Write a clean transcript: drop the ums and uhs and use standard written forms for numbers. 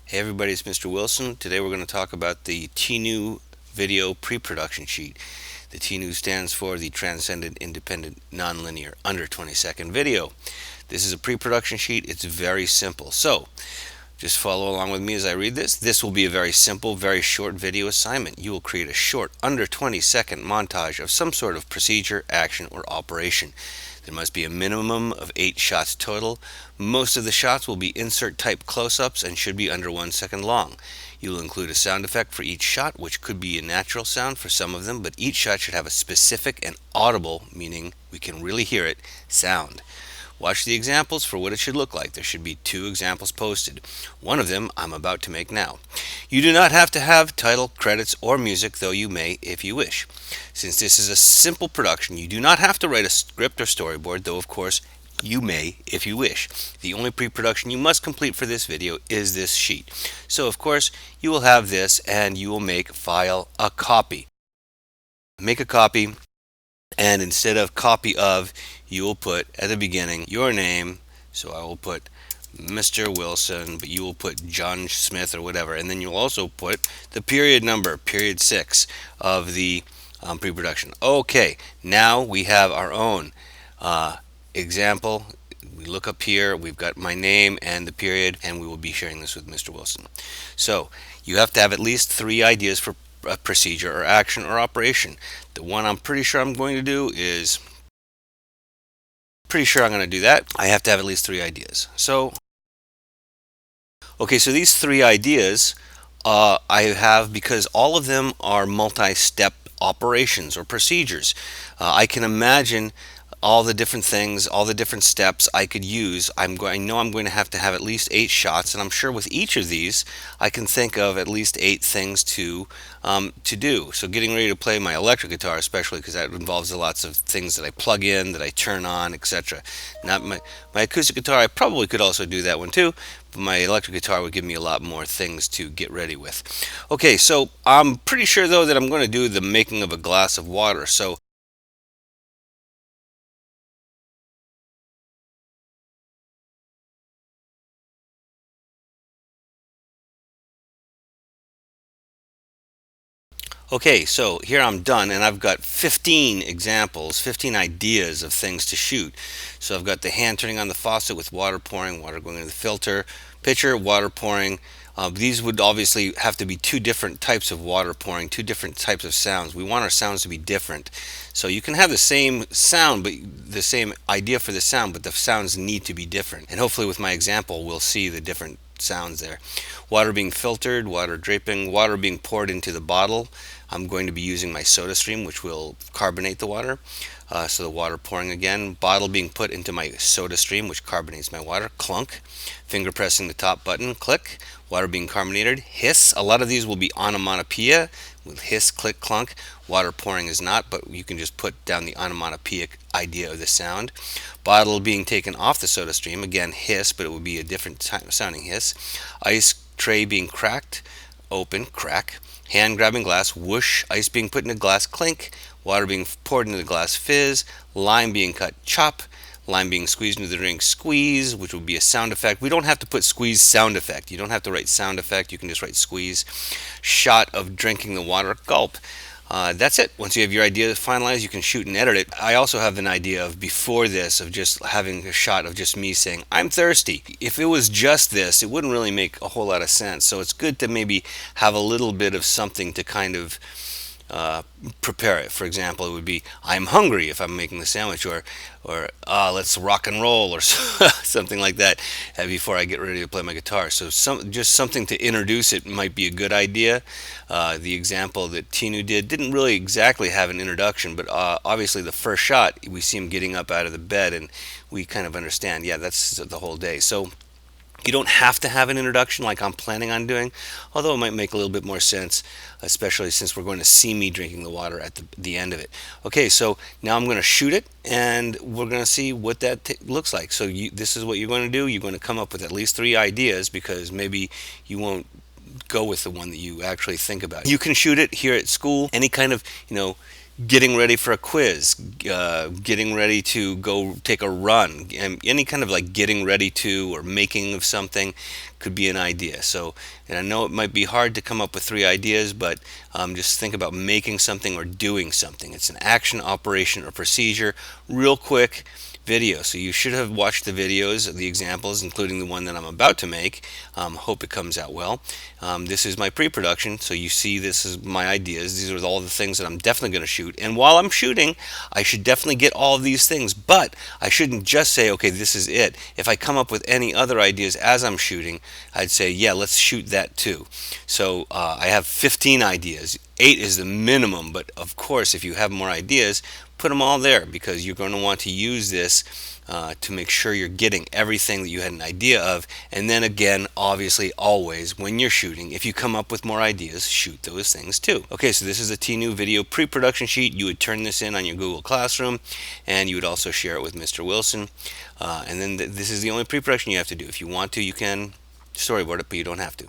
Hey everybody, it's Mr. Wilson. Today we're going to talk about the TINU video pre-production sheet. The TINU stands for the Transcendent Independent Nonlinear Under 20-second Video. This is a pre-production sheet. It's very simple. So, just follow along with me as I read this. This will be a very simple, very short video assignment. You will create a short, under 20-second montage of some sort of procedure, action, or operation. There must be a minimum of 8 shots total. Most of the shots will be insert type close-ups and should be under 1 second long. You will include a sound effect for each shot, which could be a natural sound for some of them, but each shot should have a specific and audible, meaning we can really hear it, sound. Watch the examples for what it should look like. There should be 2 examples posted. One of them I'm about to make now. You do not have to have title, credits, or music, though you may if you wish. Since this is a simple production, you do not have to write a script or storyboard, though of course you may if you wish. The only pre-production you must complete for this video is this sheet. So of course you will have this and you will file a copy. Make a copy, and instead of copy of, you will put at the beginning your name. So I will put Mr. Wilson, but you will put John Smith or whatever, and then you'll also put the period number, period 6 of the pre-production. Okay, now we have our own example. We look up here, we've got my name and the period, and we will be sharing this with Mr. Wilson. So you have to have at least 3 ideas for a procedure or action or operation. The one I'm pretty sure I'm going to do is that. I have to have at least 3 ideas. So okay, so these 3 ideas I have because all of them are multi-step operations or procedures. I can imagine all the different things, all the different steps I could use. I know I'm going to have at least 8 shots, and I'm sure with each of these I can think of at least 8 things to do. So getting ready to play my electric guitar, especially because that involves lots of things that I plug in, that I turn on, etc. Not my acoustic guitar, I probably could also do that one too, but my electric guitar would give me a lot more things to get ready with. Okay, so I'm pretty sure though that I'm going to do the making of a glass of water. So okay, so here I'm done, and I've got 15 examples, 15 ideas of things to shoot. So I've got the hand turning on the faucet with water pouring, water going into the filter, pitcher, water pouring. These would obviously have to be 2 different types of water pouring, 2 different types of sounds. We want our sounds to be different. So you can have the same sound, but the same idea for the sound, but the sounds need to be different. And hopefully with my example, we'll see the different sounds there. Water being filtered, water draping, water being poured into the bottle. I'm going to be using my soda stream, which will carbonate the water. So the water pouring again. Bottle being put into my soda stream, which carbonates my water. Clunk. Finger pressing the top button. Click. Water being carbonated. Hiss. A lot of these will be onomatopoeia with hiss, click, clunk. Water pouring is not, but you can just put down the onomatopoeic idea of the sound. Bottle being taken off the soda stream. Again, hiss, but it would be a different sounding hiss. Ice tray being cracked. Open, crack. Hand grabbing glass, whoosh. Ice being put in a glass, clink. Water being poured into the glass, fizz. Lime being cut, chop. Lime being squeezed into the drink, squeeze, which would be a sound effect. We don't have to put squeeze sound effect. You don't have to write sound effect. You can just write squeeze. Shot of drinking the water, gulp. That's it. Once you have your idea finalized, you can shoot and edit it. I also have an idea of before this of just having a shot of just me saying, I'm thirsty. If it was just this, it wouldn't really make a whole lot of sense. So it's good to maybe have a little bit of something to kind of prepare it. For example, it would be I'm hungry if I'm making the sandwich, or let's rock and roll, or something like that before I get ready to play my guitar. So just something to introduce it might be a good idea. The example that TINU didn't really exactly have an introduction, but obviously the first shot we see him getting up out of the bed, and we kind of understand, yeah, that's the whole day. So you don't have to have an introduction like I'm planning on doing, although it might make a little bit more sense, especially since we're going to see me drinking the water at the end of it. Okay, so now I'm going to shoot it, and we're going to see what that looks like. So this is what you're going to do. You're going to come up with at least 3 ideas, because maybe you won't go with the one that you actually think about. You can shoot it here at school, any kind of, getting ready for a quiz, getting ready to go take a run, and any kind of like getting ready to or making of something could be an idea. So, and I know it might be hard to come up with three ideas, but just think about making something or doing something. It's an action, operation, or procedure. Real quick video. So you should have watched the videos of the examples, including the one that I'm about to make. Hope it comes out well. This is my pre-production, so you see this is my ideas. These are all the things that I'm definitely going to shoot. And while I'm shooting, I should definitely get all of these things, but I shouldn't just say, okay, this is it. If I come up with any other ideas as I'm shooting, I'd say, yeah, let's shoot that too. So I have 15 ideas. 8 is the minimum, but of course, if you have more ideas, put them all there because you're going to want to use this to make sure you're getting everything that you had an idea of. And then again, obviously, always when you're shooting, if you come up with more ideas, shoot those things too. Okay, so this is a TINU video pre-production sheet. You would turn this in on your Google Classroom, and you would also share it with Mr. Wilson. And then this is the only pre-production you have to do. If you want to, you can storyboard it, but you don't have to.